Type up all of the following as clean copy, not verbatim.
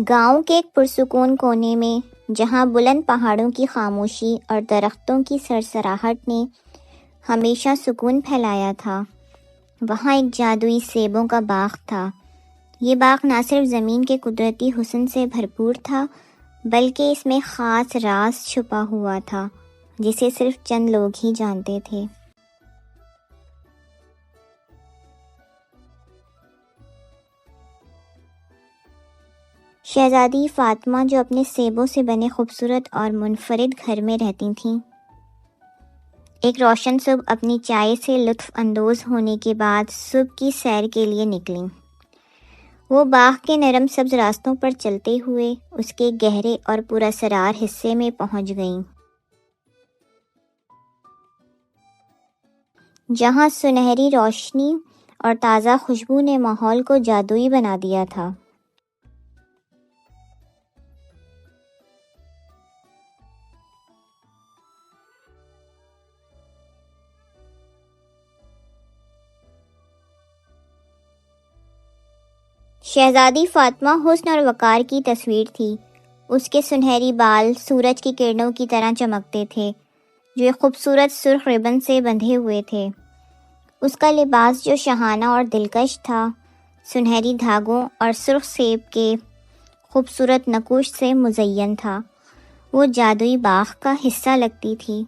گاؤں کے ایک پرسکون کونے میں، جہاں بلند پہاڑوں کی خاموشی اور درختوں کی سرسراہٹ نے ہمیشہ سکون پھیلایا تھا، وہاں ایک جادوئی سیبوں کا باغ تھا۔ یہ باغ نہ صرف زمین کے قدرتی حسن سے بھرپور تھا، بلکہ اس میں خاص راز چھپا ہوا تھا جسے صرف چند لوگ ہی جانتے تھے۔ شہزادی فاطمہ، جو اپنے سیبوں سے بنے خوبصورت اور منفرد گھر میں رہتی تھیں، ایک روشن صبح اپنی چائے سے لطف اندوز ہونے کے بعد صبح کی سیر کے لیے نکلیں۔ وہ باغ کے نرم سبز راستوں پر چلتے ہوئے اس کے گہرے اور پراسرار حصے میں پہنچ گئیں، جہاں سنہری روشنی اور تازہ خوشبو نے ماحول کو جادوئی بنا دیا تھا۔ شہزادی فاطمہ حسن اور وقار کی تصویر تھی۔ اس کے سنہری بال سورج کی کرنوں کی طرح چمکتے تھے، جو ایک خوبصورت سرخ ربن سے بندھے ہوئے تھے۔ اس کا لباس جو شاہانہ اور دلکش تھا، سنہری دھاگوں اور سرخ سیب کے خوبصورت نقوش سے مزین تھا۔ وہ جادوئی باغ کا حصہ لگتی تھی۔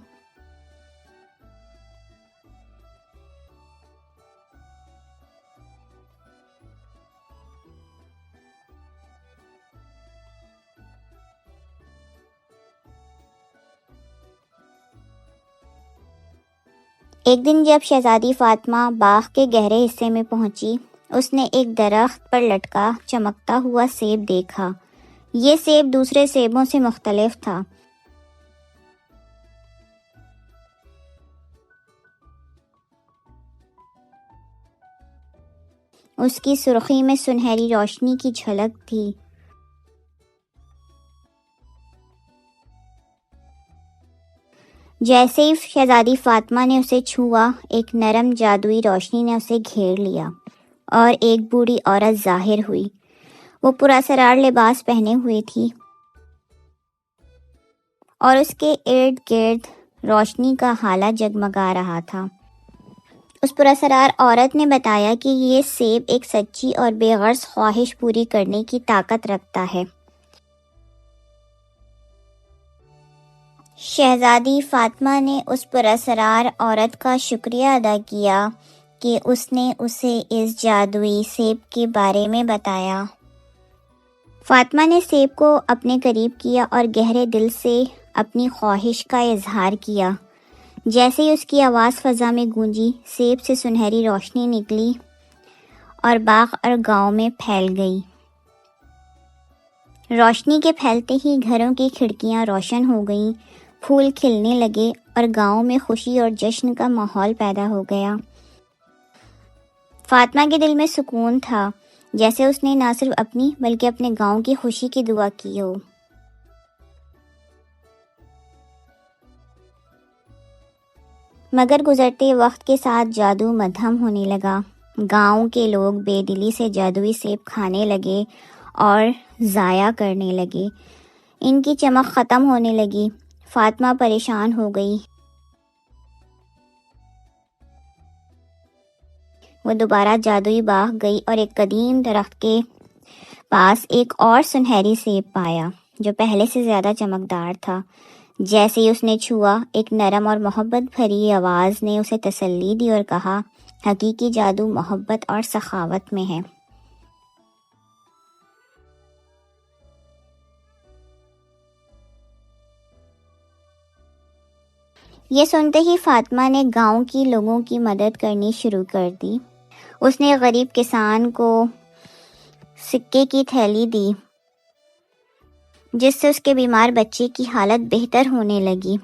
ایک دن جب شہزادی فاطمہ باغ کے گہرے حصے میں پہنچی، اس نے ایک درخت پر لٹکا چمکتا ہوا سیب دیکھا۔ یہ سیب دوسرے سیبوں سے مختلف تھا۔ اس کی سرخی میں سنہری روشنی کی جھلک تھی۔ جیسے ہی شہزادی فاطمہ نے اسے چھوا، ایک نرم جادوئی روشنی نے اسے گھیر لیا اور ایک بوڑھی عورت ظاہر ہوئی۔ وہ پراسرار لباس پہنے ہوئی تھی اور اس کے ارد گرد روشنی کا ہالہ جگمگا رہا تھا۔ اس پراسرار عورت نے بتایا کہ یہ سیب ایک سچی اور بے غرض خواہش پوری کرنے کی طاقت رکھتا ہے۔ شہزادی فاطمہ نے اس پراسرار عورت کا شکریہ ادا کیا کہ اس نے اسے اس جادوئی سیب کے بارے میں بتایا۔ فاطمہ نے سیب کو اپنے قریب کیا اور گہرے دل سے اپنی خواہش کا اظہار کیا۔ جیسے ہی اس کی آواز فضا میں گونجی، سیب سے سنہری روشنی نکلی اور باغ اور گاؤں میں پھیل گئی۔ روشنی کے پھیلتے ہی گھروں کی کھڑکیاں روشن ہو گئیں، پھول کھلنے لگے اور گاؤں میں خوشی اور جشن کا ماحول پیدا ہو گیا۔ فاطمہ کے دل میں سکون تھا، جیسے اس نے نہ صرف اپنی بلکہ اپنے گاؤں کی خوشی کی دعا کی ہو۔ مگر گزرتے وقت کے ساتھ جادو مدھم ہونے لگا۔ گاؤں کے لوگ بے دلی سے جادوئی سیب کھانے لگے اور ضائع کرنے لگے۔ ان کی چمک ختم ہونے لگی۔ فاطمہ پریشان ہو گئی۔ وہ دوبارہ جادوئی باغ گئی اور ایک قدیم درخت کے پاس ایک اور سنہری سیب پایا، جو پہلے سے زیادہ چمکدار تھا۔ جیسے ہی اس نے چھوا، ایک نرم اور محبت بھری آواز نے اسے تسلی دی اور کہا، حقیقی جادو محبت اور سخاوت میں ہے۔ یہ سنتے ہی فاطمہ نے گاؤں کی لوگوں کی مدد کرنی شروع کر دی۔ اس نے غریب کسان کو سکے کی تھیلی دی، جس سے اس کے بیمار بچے کی حالت بہتر ہونے لگی۔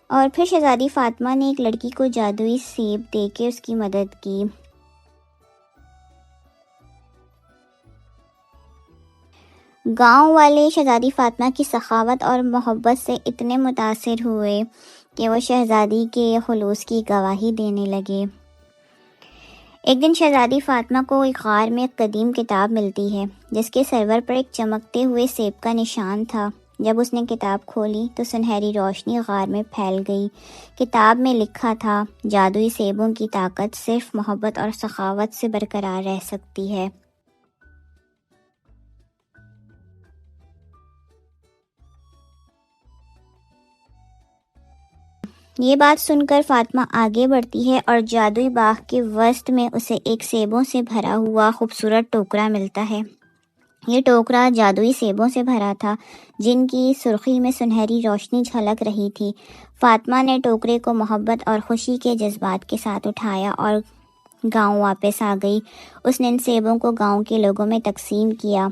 اور پھر شہزادی فاطمہ نے ایک لڑکی کو جادوئی سیب دے کے اس کی مدد کی۔ گاؤں والے شہزادی فاطمہ کی سخاوت اور محبت سے اتنے متاثر ہوئے کہ وہ شہزادی کے خلوص کی گواہی دینے لگے۔ ایک دن شہزادی فاطمہ کو ایک غار میں ایک قدیم کتاب ملتی ہے جس کے سرور پر ایک چمکتے ہوئے سیب کا نشان تھا۔ جب اس نے کتاب کھولی تو سنہری روشنی غار میں پھیل گئی۔ کتاب میں لکھا تھا، جادوئی سیبوں کی طاقت صرف محبت اور سخاوت سے برقرار رہ سکتی ہے۔ یہ بات سن کر فاطمہ آگے بڑھتی ہے اور جادوئی باغ کے وسط میں اسے ایک سیبوں سے بھرا ہوا خوبصورت ٹوکرا ملتا ہے۔ یہ ٹوکرا جادوئی سیبوں سے بھرا تھا جن کی سرخی میں سنہری روشنی جھلک رہی تھی۔ فاطمہ نے ٹوکرے کو محبت اور خوشی کے جذبات کے ساتھ اٹھایا اور گاؤں واپس آ گئی۔ اس نے ان سیبوں کو گاؤں کے لوگوں میں تقسیم کیا۔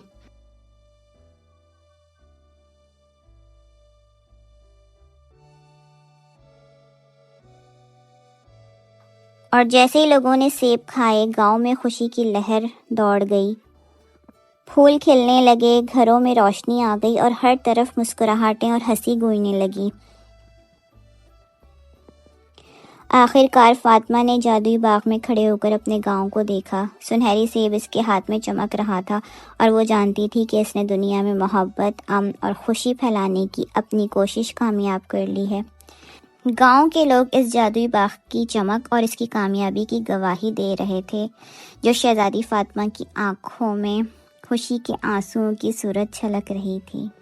اور جیسے ہی لوگوں نے سیب کھائے، گاؤں میں خوشی کی لہر دوڑ گئی۔ پھول کھلنے لگے، گھروں میں روشنی آ گئی اور ہر طرف مسکراہٹیں اور ہنسی گونجنے لگی۔ آخر کار فاطمہ نے جادوئی باغ میں کھڑے ہو کر اپنے گاؤں کو دیکھا۔ سنہری سیب اس کے ہاتھ میں چمک رہا تھا اور وہ جانتی تھی کہ اس نے دنیا میں محبت، امن اور خوشی پھیلانے کی اپنی کوشش کامیاب کر لی ہے۔ گاؤں کے لوگ اس جادوئی باغ کی چمک اور اس کی کامیابی کی گواہی دے رہے تھے، جو شہزادی فاطمہ کی آنکھوں میں خوشی کے آنسوؤں کی صورت جھلک رہی تھی۔